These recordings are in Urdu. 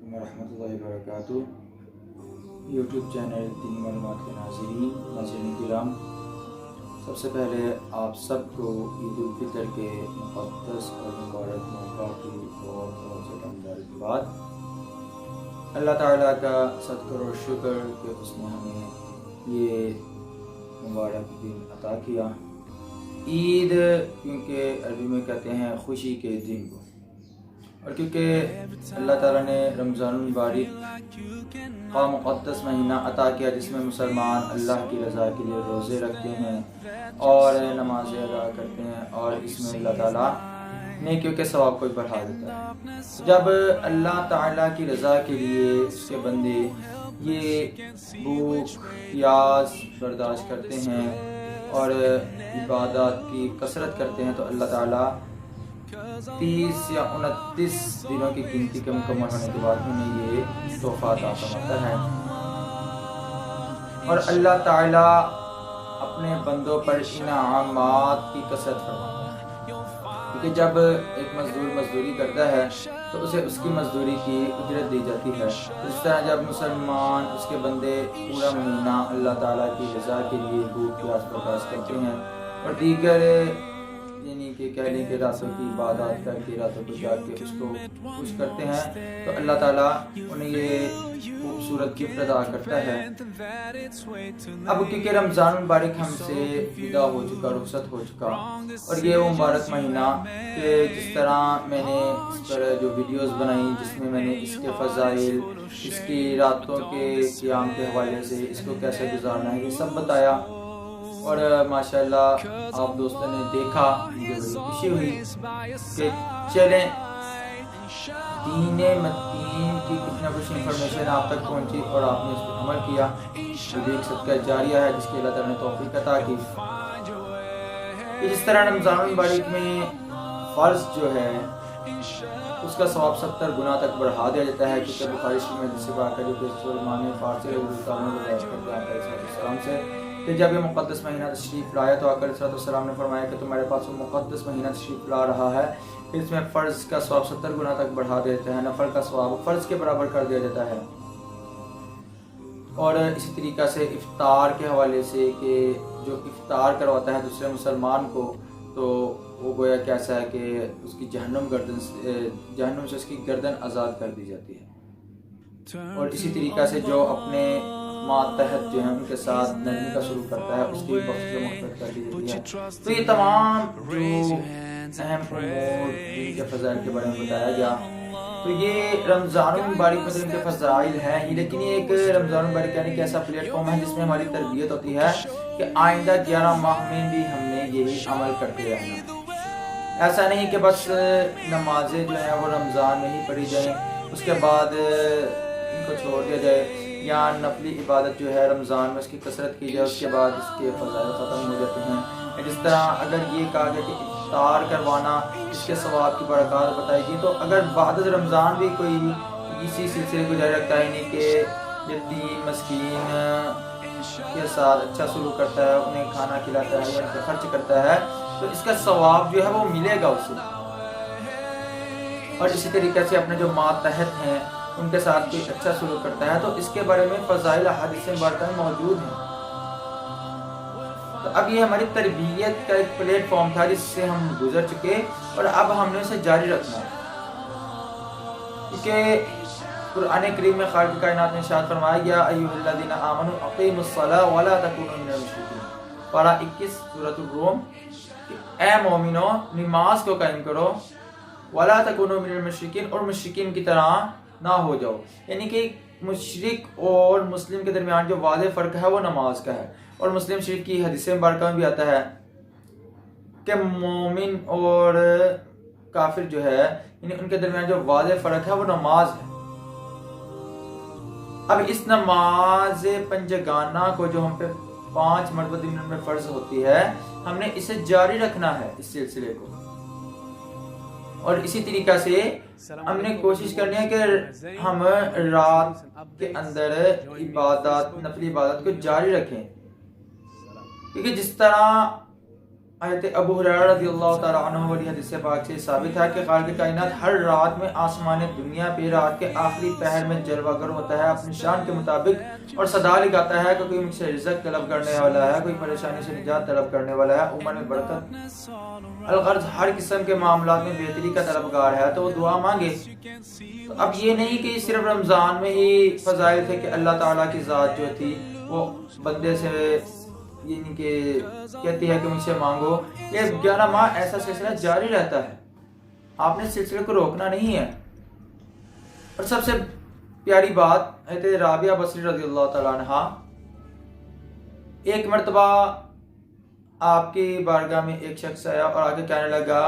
علیکم ورحمۃ اللہ وبرکاتہ۔ یوٹیوب چینل دینی معلومات کے ناظرین، ناظرین کرام، سب سے پہلے آپ سب کو عید الفطر کے مقدس اور مبارک موقع کی بہت بہت سے مبارکباد۔ اللہ تعالیٰ کا صد کروڑ شکر کہ اس نے ہمیں یہ مبارک دن عطا کیا۔ عید کیونکہ عربی میں کہتے ہیں خوشی کے دن کو، اور کیونکہ اللہ تعالیٰ نے رمضان المبارک کا مقدس مہینہ عطا کیا جس میں مسلمان اللہ کی رضا کے لیے روزے رکھتے ہیں اور نمازیں ادا کرتے ہیں، اور اس میں اللہ تعالیٰ نیکیوں کے ثواب کو بڑھا دیتا ہے۔ جب اللہ تعالیٰ کی رضا کے لیے اس کے بندے یہ بھوک پیاس برداشت کرتے ہیں اور عبادات کی کثرت کرتے ہیں تو اللہ تعالیٰ 30 یا 29 دنوں کی گنتی کے مکمل ہونے کے بعد انہیں یہ تحفہ عطا فرماتا ہے۔ اور اللہ تعالیٰ اپنے بندوں پر انعامات کی کثرت فرماتا ہے، کیونکہ جب ایک مزدور مزدوری کرتا ہے تو اسے اس کی مزدوری کی اجرت دی جاتی ہے۔ اس طرح جب مسلمان اس کے بندے پورا مہینہ اللہ تعالیٰ کی رضا کے لیے بھوک پیاس برداشت کرتے ہیں اور دیگر یعنی کہ کہہ لیں کہ راتوں کی عبادات کر کے راتوں کو جاگ کے اس کو خوش کرتے ہیں تو اللہ تعالیٰ انہیں یہ خوبصورت گفٹ عطا کرتا ہے۔ اب کیونکہ رمضان مبارک ہم سے ودا ہو چکا، رخصت ہو چکا، اور یہ وہ مبارک مہینہ کہ جس طرح میں نے اس پر جو ویڈیوز بنائی جس میں نے اس کے فضائل، اس کی راتوں کے قیام کے حوالے سے اس کو کیسے گزارنا ہے یہ سب بتایا، اور ماشاءاللہ آپ دوستوں نے دیکھا، مجھے بڑی خوشی ہوئی کہ چلیں دین متین کی کچھ نہ کچھ انفارمیشن آپ تک پہنچی اور آپ نے اس پر عمل کیا۔ یہ ایک صدقہ جاریہ ہے جس کے اللہ تعالیٰ نے توفیق عطا کی کہ جس طرح رمضان المبارک میں فرض جو ہے اس کا ثواب 70 گنا تک بڑھا دیا جاتا ہے، کیونکہ بخاری شریف میں حدیث پاک ہے جو کہ سلیمان فارسی رضی اللہ عنہ روایت کرتے ہیں آقا صلی اللہ علیہ وسلم سے کہ جب یہ مقدس مہینہ تشریف لایا تو آقا صلی اللہ علیہ وسلم نے فرمایا کہ تمہارے پاس وہ مقدس مہینہ تشریف لا رہا ہے کہ اس میں فرض کا ثواب 70 گنا تک بڑھا دیتا ہے، نفل کا ثواب فرض کے برابر کر دیا جاتا ہے۔ اور اسی طریقہ سے افطار کے حوالے سے کہ جو افطار کرواتا ہے دوسرے مسلمان کو تو وہ گویا کیسا ہے کہ اس کی جہنم سے اس کی گردن آزاد کر دی جاتی ہے۔ اور اسی طریقہ سے جو اپنے ماتحت جو ہیں ان کے ساتھ نرمی کا شروع کرتا ہے اس کی بخشش و مغفرت کر دی جاتی ہے۔ تو یہ تمام جو اہم امور جن کے فضائل کے بارے میں بتایا گیا، تو یہ رمضان المبارک میں ان کے فضائل ہیں ہی، لیکن یہ ایک رمضان المبارک یعنی کہ ایسا پلیٹ فارم ہے جس میں ہماری تربیت ہوتی ہے کہ آئندہ 11 ماہ میں بھی ہم نے یہی عمل کرتے رہنا۔ ایسا نہیں کہ بس نمازیں جو ہیں وہ رمضان میں ہی پڑھی جائیں اس کے بعد ان کو چھوڑ دیا جائے، یا نفلی عبادت جو ہے رمضان میں اس کی کثرت کی جائے اس کے بعد اس کے فضائل ختم ہو جاتے ہیں۔ جس طرح اگر یہ کہا گیا کہ افطار کروانا اس کے ثواب کی برکات بتائی گئی، تو اگر بعد رمضان بھی کوئی اسی سلسلے کو جاری رکھتا ہے نہیں کہ یتیم مسکین کے ساتھ اچھا سلوک کرتا ہے، انہیں کھانا کھلاتا ہے یا ان پر خرچ کرتا ہے تو اس کا ثواب جو ہے وہ ملے گا اسے۔ اور اسی طریقے سے اپنے جو ماتحت ہیں ان کے ساتھ بھی اچھا سلوک کرتا ہے تو اس کے بارے میں فضائل احادیث مبارکہ میں موجود ہیں۔ تو اب یہ ہماری تربیت کا ایک پلیٹ فارم تھا جس سے ہم گزر چکے اور اب ہم نے اسے جاری رکھنا ہے، کیونکہ قرآن کریم میں خالق کائنات نے ارشاد فرمایا یا ایھا الذین آمنوا اقیموا الصلاۃ ولا تکونوا من المشرکین، پارہ 21 سورۃ الروم، کہ اے مومنو نماز کو قائم کرو، ولا تکونوا من المشرکین، اور مشرکین کی طرح نہ ہو جاؤ، یعنی کہ مشرک اور مسلم کے درمیان جو واضح فرق ہے وہ نماز کا ہے۔ اور مسلم شریف کی حدیث مبارکہ میں بھی آتا ہے کہ مومن اور کافر جو ہے یعنی ان کے درمیان جو واضح فرق ہے وہ نماز ہے۔ اب اس نماز پنجگانہ کو جو ہم پہ 5 مرتبہ دن میں فرض ہوتی ہے ہم نے اسے جاری رکھنا ہے اس سلسلے کو، اور اسی طریقہ سے ہم نے کوشش کرنی ہے کہ ہم رات کے اندر عبادات نفلی عبادت کو جاری رکھیں، کیونکہ جس طرح حضرت ابو ہریرہ رضی اللہ تعالیٰ عنہ والی حدیث پاک سے ثابت ہے کہ خالق کائنات ہر رات میں آسمان دنیا پہ رات کے آخری پہر میں جلوہ گر ہوتا ہے اپنی شان کے مطابق اور صدا لگاتا ہے کہ کوئی مجھ سے رزق طلب کرنے والا ہے، کوئی پریشانی سے نجات طلب کرنے والا ہے، عمر میں برکت الغرض ہر قسم کے معاملات میں بہتری کا طلبگار ہے تو وہ دعا مانگے۔ تو اب یہ نہیں کہ صرف رمضان میں ہی فضائل تھے کہ اللہ تعالیٰ کی ذات جو تھی وہ بندے سے یعنی کہ کہتی ہے کہ مجھ سے مانگو، یہ 11 ماہ ایسا سلسلہ جاری رہتا ہے، آپ نے سلسلے کو روکنا نہیں ہے۔ اور سب سے پیاری بات حضرت رابعہ بصری رضی اللہ تعالیٰ عنہ ایک مرتبہ آپ کی بارگاہ میں ایک شخص آیا اور آگے کہنے لگا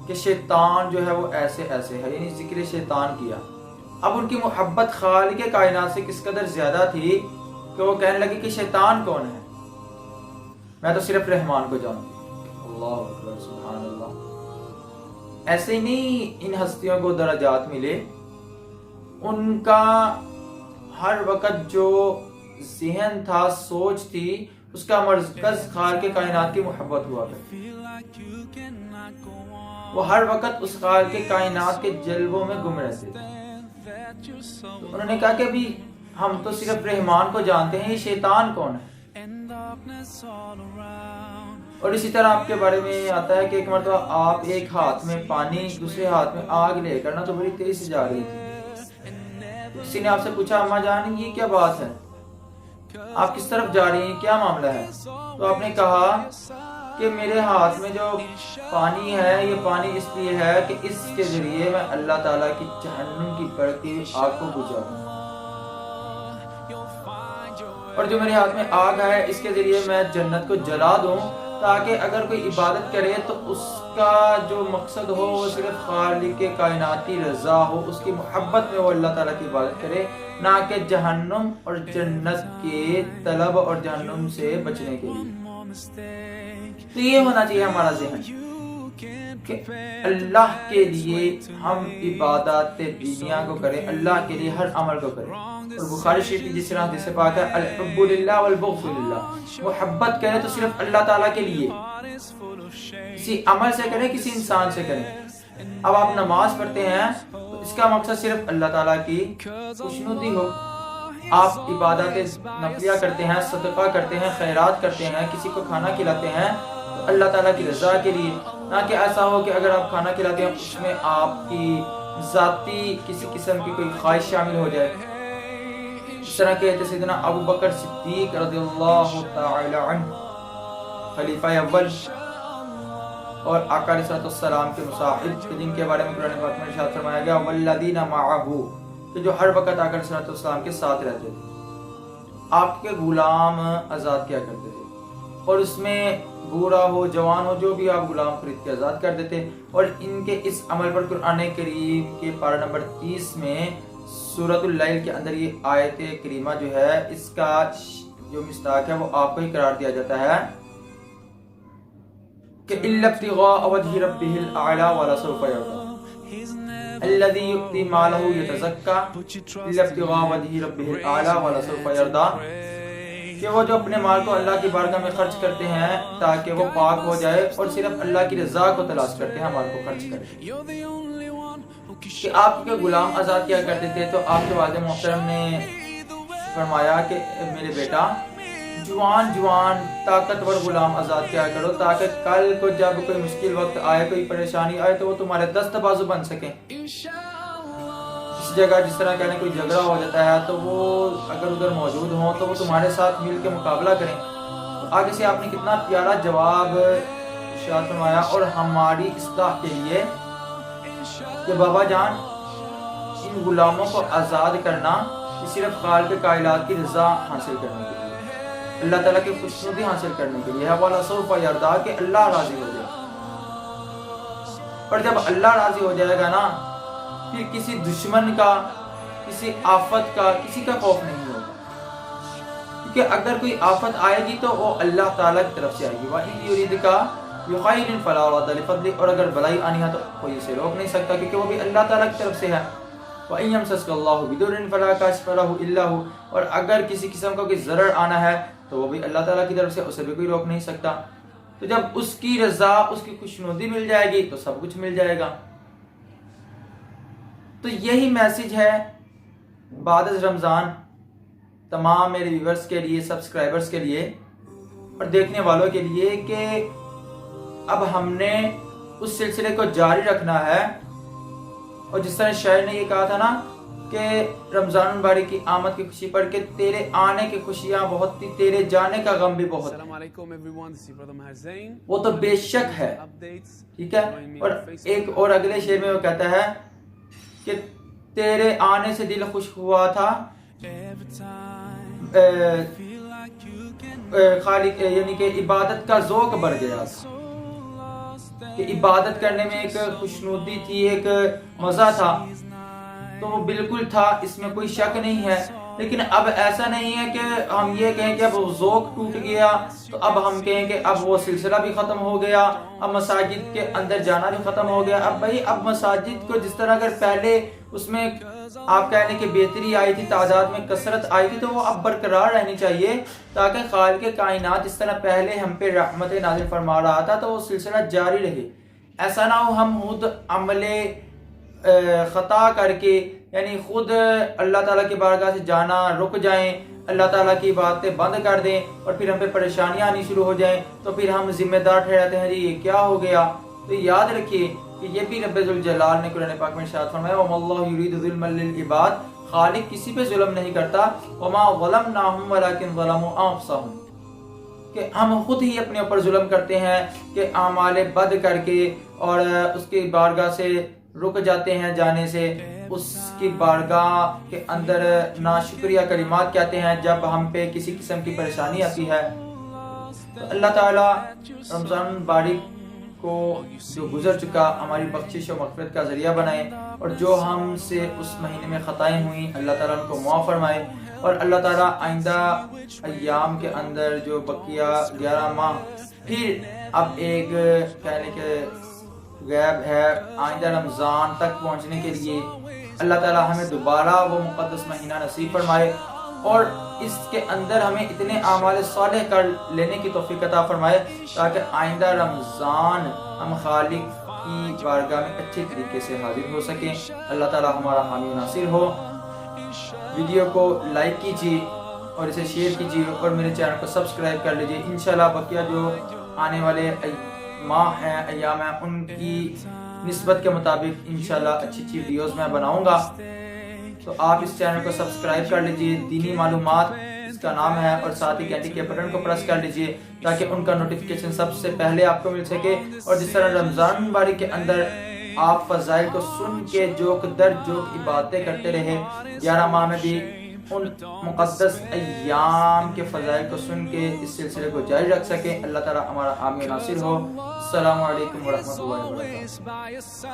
کہ شیطان جو ہے وہ ایسے ایسے ہے، یعنی ذکر شیطان کیا۔ اب ان کی محبت خالق کائنات سے کس قدر زیادہ تھی کہ وہ کہنے لگے کہ شیطان کون ہے، میں تو صرف رحمان کو جانتی۔ اللہ اکبر، سبحان اللہ۔ ایسے ہی نہیں ان ہستیوں کو درجات ملے، ان کا ہر وقت جو ذہن تھا، سوچ تھی، اس کا مرکز خالق کائنات کی محبت ہوا کرتی۔ وہ ہر وقت اس خالق کائنات کے جلووں میں گم رہتے تھے۔ تو انہوں نے کہا کہ ابھی ہم تو صرف رحمان کو جانتے ہیں، یہ شیطان کون ہے؟ اور اسی طرح آپ کے بارے میں آتا ہے کہ ایک مرتبہ آپ ایک ہاتھ میں پانی دوسرے ہاتھ میں آگ لے کر تو بڑی تیز سے جا رہی تھی۔ کسی نے آپ سے پوچھا اما جان یہ کیا بات ہے، آپ کس طرف جا رہی ہیں، کیا معاملہ ہے؟ تو آپ نے کہا کہ میرے ہاتھ میں جو پانی ہے یہ پانی اس لیے ہے کہ اس کے ذریعے میں اللہ تعالیٰ کی جہنم کی بڑھتی ہوئی آگ کو بجھاؤں، اور جو میرے ہاتھ میں آگ ہے اس کے ذریعے میں جنت کو جلا دوں، تاکہ اگر کوئی عبادت کرے تو اس کا جو مقصد ہو وہ صرف خالق کائنات کی رضا ہو، اس کی محبت میں وہ اللہ تعالیٰ کی عبادت کرے، نہ کہ جہنم اور جنت کے طلب اور جہنم سے بچنے کے لیے۔ تو یہ ہونا چاہیے ہمارا ذہن کہ اللہ کے لیے ہم عبادات دینیا کو کریں، اللہ کے لیے ہر عمل کو کریں۔ اور بخاری شریف کی جس طرح حدیث پاک ہے الحب للہ والبغض للہ، محبت کریں تو صرف اللہ تعالیٰ کے لیے، کسی عمل سے کریں کسی انسان سے کریں۔ اب آپ نماز پڑھتے ہیں تو اس کا مقصد صرف اللہ تعالیٰ کی خوشنودی ہو، آپ عبادات نفلیہ کرتے ہیں، صدقہ کرتے ہیں، خیرات کرتے ہیں، کسی کو کھانا کھلاتے ہیں تو اللہ تعالیٰ کی رضا کے لیے، نہ کہ ایسا ہو کہ اگر آپ کھانا کھلاتے ہیں اس میں آپ کی ذاتی کسی قسم کی کوئی خواہش شامل ہو جائے۔ اس طرح کہ سیدنا ابو بکر صدیق رضی اللہ تعالی عنہ خلیفہ اول اور آقا علیہ السلام کے مصاحب، جن کے بارے میں قرآن پاک میں ارشاد فرمایا گیا والذین معہ، کہ جو ہر وقت آقا علیہ السلام کے ساتھ رہتے تھے، آپ کے غلام آزاد کیا کرتے تھے، اور اس میں بوڑھا ہو جوان ہو جو بھی آپ غلام خرید کے آزاد کر دیتے۔ اور ان کے اس عمل پر قرآن کریم کے پارہ نمبر 30 میں سورۃ اللیل کے اندر یہ آیت کریمہ جو ہے اس کا جو مصداق ہے وہ آپ کو ہی قرار دیا جاتا ہے کہ الا ابتغاء وجه ربه الاعلى ولسوف يرضى الذي يؤتي ماله يتزكى الا ابتغاء وجه ربه الاعلى ولسوف يرضى، کہ وہ جو اپنے مال کو اللہ کی بارگاہ میں خرچ کرتے ہیں تاکہ وہ پاک ہو جائے اور صرف اللہ کی رضا کو تلاش کرتے ہیں مال کو خرچ کریں۔ کہ آپ کے غلام آزاد کیا کرتے تھے تو آپ کے والد محترم نے فرمایا کہ میرے بیٹا جوان طاقتور غلام آزاد کیا کرو، تاکہ کل کو جب کوئی مشکل وقت آئے، کوئی پریشانی آئے تو وہ تمہارے دست بازو بن سکیں۔ اس جگہ جس طرح کہنے کوئی جھگڑا ہو جاتا ہے تو وہ اگر ادھر موجود ہوں تو وہ تمہارے ساتھ مل کے مقابلہ کریں۔ آگے سے آپ نے کتنا پیارا جواب ارشاد فرمایا اور ہماری اصلاح کے لیے کہ بابا جان ان غلاموں کو آزاد کرنا یہ صرف خالق کائنات کی رضا حاصل کرنے کے لیے، اللہ تعالیٰ کی خوشنودی حاصل کرنے کے لیے ہے، وَلَسَوْفَ يَرْضَىٰ کہ اللہ راضی ہو جائے۔ اور جب اللہ راضی ہو جائے گا نا پھر کسی دشمن کا، کسی آفت کا، کسی کا خوف نہیں ہوگا، کیونکہ اگر کوئی آفت آئے گی تو وہ اللہ تعالیٰ کی طرف سے آئے گی۔ وَإِنْ يُرِيدْكَ بِخَيْرٍ فَلَا رَادَّ لِفَضْلِهِ، اور اگر بلائی آنی ہے تو کوئی اسے روک نہیں سکتا کیونکہ وہ بھی اللہ تعالیٰ کی طرف سے ہے۔ وَإِنْ يَمْسَسْكَ اللَّهُ بِضُرٍّ فَلَا كَاشِفَ لَهُ إِلَّا هُوَ، اور اگر کسی قسم کا کوئی ضرر آنا ہے تو وہ بھی اللہ تعالیٰ کی طرف سے، اسے بھی کوئی روک نہیں سکتا۔ تو جب اس کی رضا، اس کی خوشنودی مل جائے گی تو سب کچھ مل جائے گا۔ تو یہی میسج ہے بعد از رمضان تمام میرے ویورز کے لیے، سبسکرائبرز کے لیے اور دیکھنے والوں کے لیے، کہ اب ہم نے اس سلسلے کو جاری رکھنا ہے۔ اور جس طرح شاعر نے یہ کہا تھا نا کہ رمضان المبارک کی آمد کی خوشی پر کہ تیرے آنے کی خوشیاں بہت تھی، تیرے جانے کا غم بھی بہت، وہ تو بے شک ہے، ٹھیک ہے۔ اور ایک اور اگلے شعر میں وہ کہتا ہے کہ تیرے آنے سے دل خوش ہوا تھا، خالق یعنی کہ عبادت کا ذوق بڑھ گیا تھا، کہ عبادت کرنے میں ایک خوشنودی تھی، ایک مزہ تھا، تو وہ بالکل تھا، اس میں کوئی شک نہیں ہے۔ لیکن اب ایسا نہیں ہے کہ ہم یہ کہیں کہ اب وہ ذوق ٹوٹ گیا تو اب ہم کہیں کہ اب وہ سلسلہ بھی ختم ہو گیا، اب مساجد کے اندر جانا بھی ختم ہو گیا۔ اب بھائی اب مساجد کو جس طرح اگر پہلے اس میں آپ کہہ لیں کہ بہتری آئی تھی، تعداد میں کثرت آئی تھی، تو وہ اب برقرار رہنی چاہیے تاکہ خالق کائنات جس طرح پہلے ہم پہ رحمت نازل فرما رہا تھا تو وہ سلسلہ جاری رہے۔ ایسا نہ ہو ہم خود عمل خطا کر کے، یعنی خود اللہ تعالیٰ کی بارگاہ سے جانا رک جائیں، اللہ تعالیٰ کی باتیں بند کر دیں اور پھر ہم پہ پریشانیاں آنی شروع ہو جائیں، تو پھر ہم ذمہ دار ٹھہراتے ہیں جی یہ کیا ہو گیا۔ تو یاد رکھیے کہ یہ بھی رب ذوالجلال نے قرآن پاک میں ارشاد فرمایا وَمَا اللَّهُ يُرِيدُ ظُلْمًا لِلْعِبَادِ، خالق کسی پہ ظلم نہیں کرتا، وَمَا ظَلَمْنَاهُمْ وَلَكِنْ ظَلَمُوا أَنفُسَهُمْ، کہ ہم خود ہی اپنے اوپر ظلم کرتے ہیں کہ اعمال بد کر کے اور اس کی بارگاہ سے رک جاتے ہیں جانے سے، اس کی بارگاہ کے اندر ناشکریہ کلمات کہتے ہیں جب ہم پہ کسی قسم کی پریشانی آتی ہے۔ تو اللہ تعالیٰ رمضان مبارک کو جو گزر چکا ہماری بخشش و مغفرت کا ذریعہ بنائے، اور جو ہم سے اس مہینے میں خطائیں ہوئیں اللہ تعالیٰ ان کو معاف فرمائے، اور اللہ تعالیٰ آئندہ ایام کے اندر جو بقیہ 11 ماہ پھر اب ایک کہنے کے غیب ہے آئندہ رمضان تک پہنچنے کے لیے، اللہ تعالیٰ ہمیں دوبارہ وہ مقدس مہینہ نصیب فرمائے اور اس کے اندر ہمیں اتنے اعمال صالح کر لینے کی توفیق عطا فرمائے تاکہ آئندہ رمضان ہم خالق کی بارگاہ میں اچھے طریقے سے حاضر ہو سکیں۔ اللہ تعالیٰ ہمارا حامی و ناصر ہو۔ ویڈیو کو لائک کیجیے اور اسے شیئر کیجیے اور میرے چینل کو سبسکرائب کر لیجیے۔ انشاءاللہ بقیہ جو آنے والے ماہ ہیں، ایام ہیں، ان کی نسبت کے مطابق انشاءاللہ اچھی اچھی ویڈیوز میں بناؤں گا، تو آپ اس چینل کو سبسکرائب کر لیجئے، دینی معلومات اس کا نام ہے، اور ساتھ ہی گھنٹی کے بٹن کو پریس کر لیجئے تاکہ ان کا نوٹیفیکیشن سب سے پہلے آپ کو مل سکے۔ اور جس طرح رمضان مبارک کے اندر آپ فضائل کو سن کے جوک در جوک عبادتیں کرتے رہے، 11 ماہ میں بھی ان مقدس ایام کے فضائل کو سن کے اس سلسلے کو جاری رکھ سکیں۔ اللہ تعالیٰ ہمارا حامی و ناصر ہو۔ السلام علیکم ورحمۃ اللہ وبرکاتہ۔